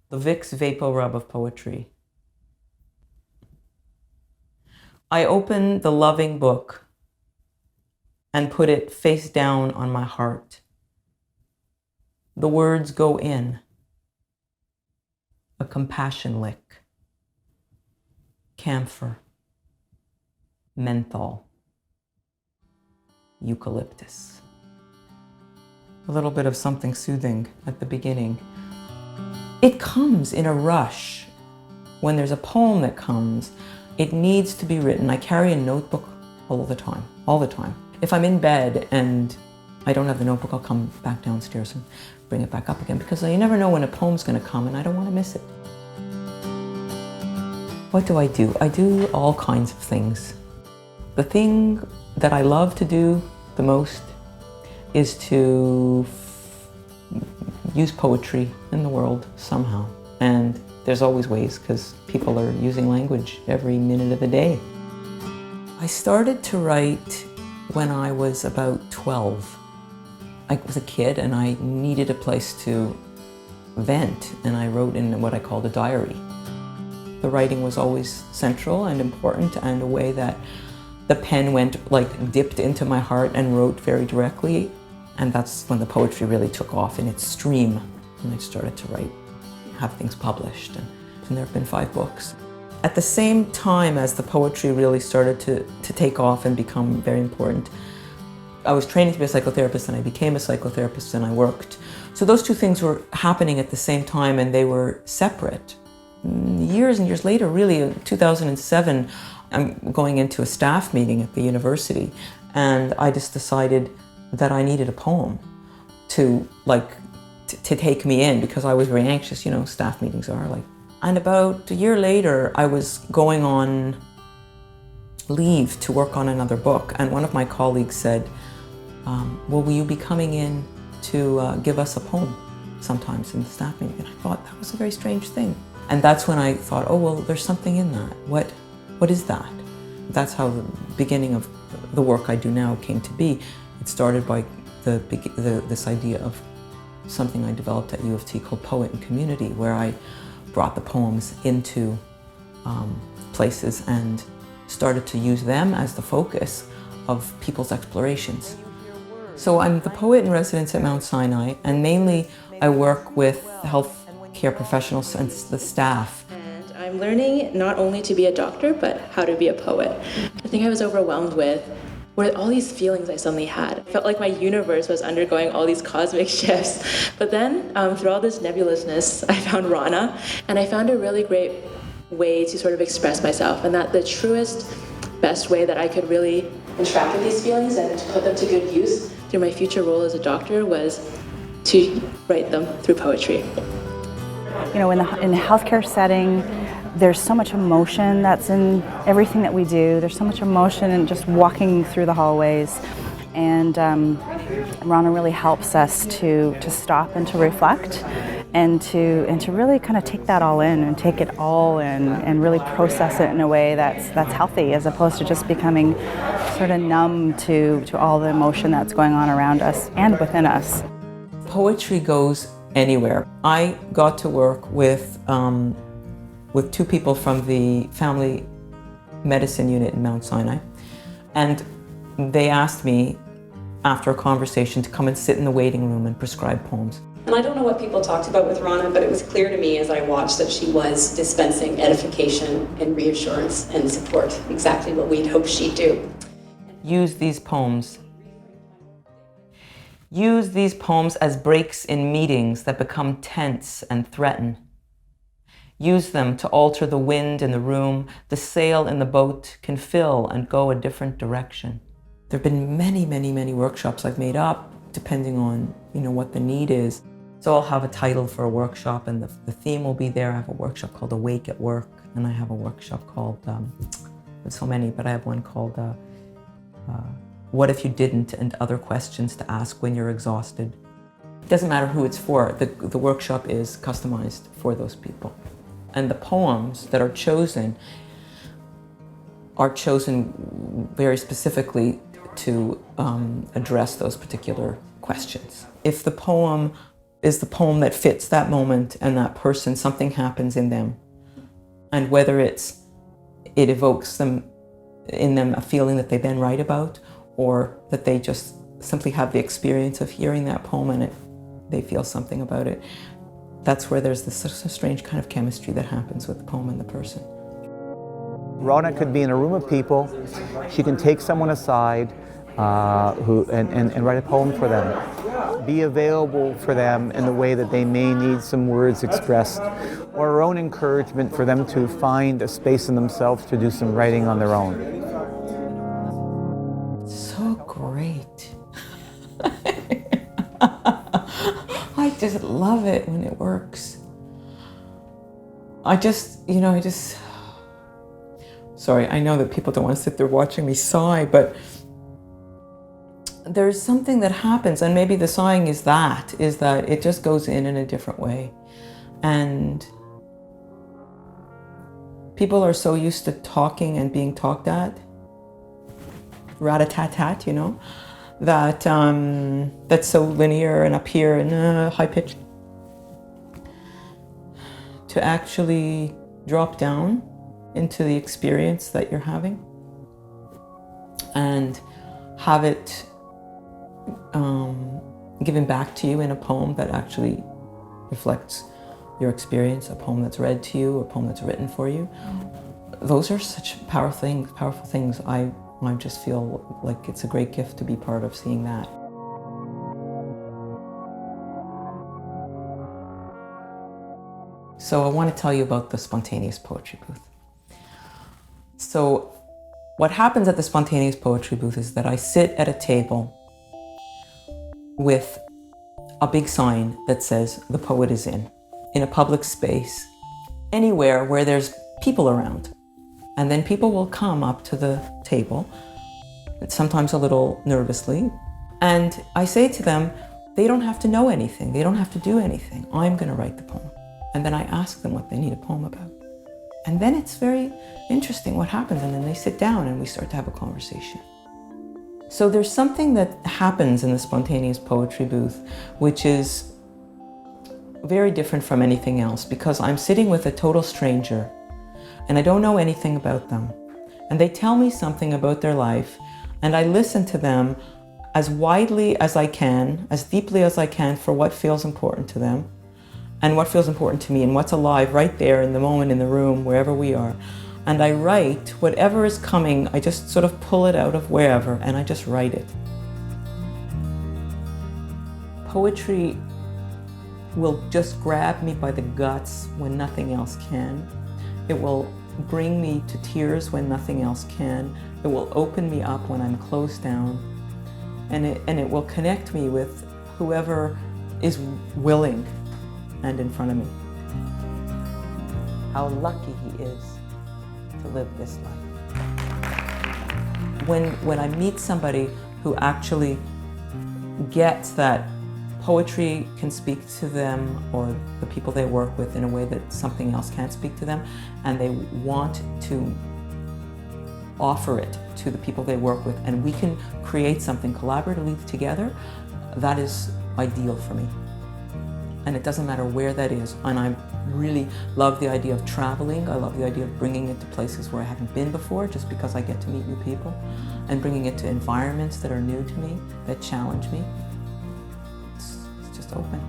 the Vicks Vapor Rub of poetry. I open the loving book and put it face down on my heart. The words go in, a compassion lick, camphor, menthol, eucalyptus. A little bit of something soothing at the beginning. It comes in a rush. When there's a poem that comes, it needs to be written. I carry a notebook all the time. If I'm in bed and I don't have the notebook, I'll come back downstairs and bring it back up again, because you never know when a poem's going to come and I don't want to miss it. What do? I do all kinds of things. The thing that I love to do the most is to use poetry in the world somehow. And there's always ways, because people are using language every minute of the day. I started to write when I was about 12. I was a kid and I needed a place to vent, and I wrote in what I called a diary. The writing was always central and important, and a way that the pen dipped into my heart and wrote very directly. And that's when the poetry really took off in its stream, and I started to write, have things published, and there have been 5 books. At the same time as the poetry really started to take off and become very important, I was training to be a psychotherapist, and I became a psychotherapist, and I worked. So those two things were happening at the same time, and they were separate. Years and years later, really, in 2007, I'm going into a staff meeting at the university, and I just decided that I needed a poem to take me in, because I was very anxious. You know, staff meetings are like. And about a year later, I was going on leave to work on another book, and one of my colleagues said, well, will you be coming in to give us a poem sometimes in the staff meeting? And I thought that was a very strange thing. And that's when I thought, oh, well, there's something in that. What is that? That's how the beginning of the work I do now came to be. It started by this idea of something I developed at U of T called Poet and Community, where I brought the poems into places and started to use them as the focus of people's explorations. So I'm the poet in residence at Mount Sinai, and mainly I work with healthcare professionals and the staff. And I'm learning not only to be a doctor, but how to be a poet. I think I was overwhelmed with all these feelings I suddenly had. I felt like my universe was undergoing all these cosmic shifts. But then, through all this nebulousness, I found Ronna, and I found a really great way to sort of express myself, and that the truest, best way that I could really interact with these feelings and to put them to good use through my future role as a doctor was to write them through poetry. You know, in a healthcare setting, there's so much emotion that's in everything that we do. There's so much emotion in just walking through the hallways. And Ronna really helps us to stop and to reflect and to really kind of take that all in and take it all in and really process it in a way that's healthy, as opposed to just becoming sort of numb to all the emotion that's going on around us and within us. Poetry goes anywhere. I got to work with 2 people from the family medicine unit in Mount Sinai, and they asked me after a conversation to come and sit in the waiting room and prescribe poems. And I don't know what people talked about with Ronna, but it was clear to me as I watched that she was dispensing edification and reassurance and support, exactly what we'd hoped she'd do. Use these poems. Use these poems as breaks in meetings that become tense and threaten. Use them to alter the wind in the room. The sail in the boat can fill and go a different direction. There have been many, many, many workshops I've made up, depending on what the need is. So I'll have a title for a workshop, and the theme will be there. I have a workshop called Awake at Work, and I have a workshop called, there's so many, but I have one called What If You Didn't, and Other Questions to Ask When You're Exhausted. It doesn't matter who it's for. The workshop is customized for those people. And the poems that are chosen very specifically to address those particular questions. If the poem is the poem that fits that moment and that person. Something happens in them. And whether it evokes in them a feeling that they then write about, or that they just simply have the experience of hearing that poem and they feel something about it. That's where there's this strange kind of chemistry that happens with the poem and the person. Ronna could be in a room of people. She can take someone aside and write a poem for them. Be available for them in the way that they may need some words expressed, or her own encouragement for them to find a space in themselves to do some writing on their own. So great. I just love it when it works. Sorry, I know that people don't want to sit there watching me sigh, but there's something that happens, and maybe the sighing is that it just goes in a different way. And people are so used to talking and being talked at, rat-a-tat-tat, that that's so linear and up here and high pitched. To actually drop down into the experience that you're having and have it given back to you in a poem that actually reflects your experience, a poem that's read to you, a poem that's written for you. Those are such powerful things. I just feel like it's a great gift to be part of seeing that. So I want to tell you about the Spontaneous Poetry Booth. So what happens at the Spontaneous Poetry Booth is that I sit at a table with a big sign that says, "The poet is in a public space, anywhere where there's people around." And then people will come up to the table, sometimes a little nervously, and I say to them, they don't have to know anything, they don't have to do anything. I'm going to write the poem. And then I ask them what they need a poem about. And then it's very interesting what happens, and then they sit down and we start to have a conversation. So there's something that happens in the Spontaneous Poetry Booth, which is very different from anything else, because I'm sitting with a total stranger and I don't know anything about them. And they tell me something about their life, and I listen to them as widely as I can, as deeply as I can, for what feels important to them and what feels important to me and what's alive right there in the moment, in the room, wherever we are. And I write whatever is coming. I just sort of pull it out of wherever and I just write it. Poetry will just grab me by the guts when nothing else can. It will bring me to tears when nothing else can. It will open me up when I'm closed down. And it will connect me with whoever is willing and in front of me. How lucky he is to live this life. When I meet somebody who actually gets that poetry can speak to them or the people they work with in a way that something else can't speak to them, and they want to offer it to the people they work with, and we can create something collaboratively together, that is ideal for me. And it doesn't matter where that is. And I really love the idea of traveling. I love the idea of bringing it to places where I haven't been before, just because I get to meet new people, and bringing it to environments that are new to me, that challenge me. It's just open.